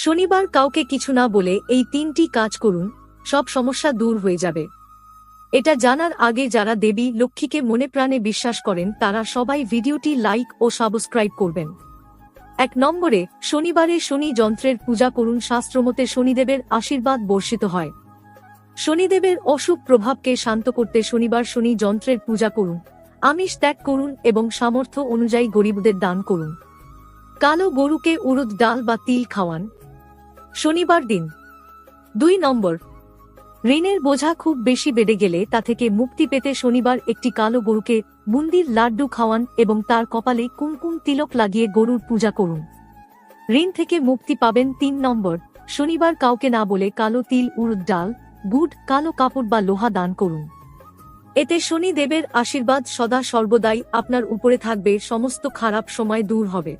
শনিবার কাউকে কিছু না বলে এই 3টি কাজ করুন, সব সমস্যা দূর হয়ে যাবে। এটা জানার আগে যারা দেবী লক্ষ্মীকে মনে প্রাণে বিশ্বাস করেন তারা সবাই ভিডিওটি লাইক ও সাবস্ক্রাইব করবেন। 1 নম্বরে, শনিবারে শনি যন্ত্রের পূজা করুন। শাস্ত্রমতে শনিদেবের আশীর্বাদ বর্ষিত হয়। শনিদেবের অশুভ প্রভাবকে শান্ত করতে শনিবার শনি যন্ত্রের পূজা করুন, আমিষ ত্যাগ করুন এবং সামর্থ্য অনুযায়ী গরিবদের দান করুন। কালো গরুকে উড়দ ডাল বা তিল খাওয়ান শনিবার দিন। 2 নম্বর, ঋণের বোঝা খুব বেশি বেড়ে গেলে তা থেকে মুক্তি পেতে শনিবার একটি কালো গরুকে বুন্দির লাড্ডু খাওয়ান এবং তার কপালে কুমকুম তিলক লাগিয়ে গরুর পূজা করুন। ঋণ থেকে মুক্তি পাবেন। 3 নম্বর, শনিবার কাউকে না বলে কালো তিল, উড়দ ডাল, গুড়, কালো কাপড় বা লোহা দান করুন। এতে শনি দেবের আশীর্বাদ সদা সর্বদাই আপনার উপরে থাকবে, সমস্ত খারাপ সময় দূর হবে।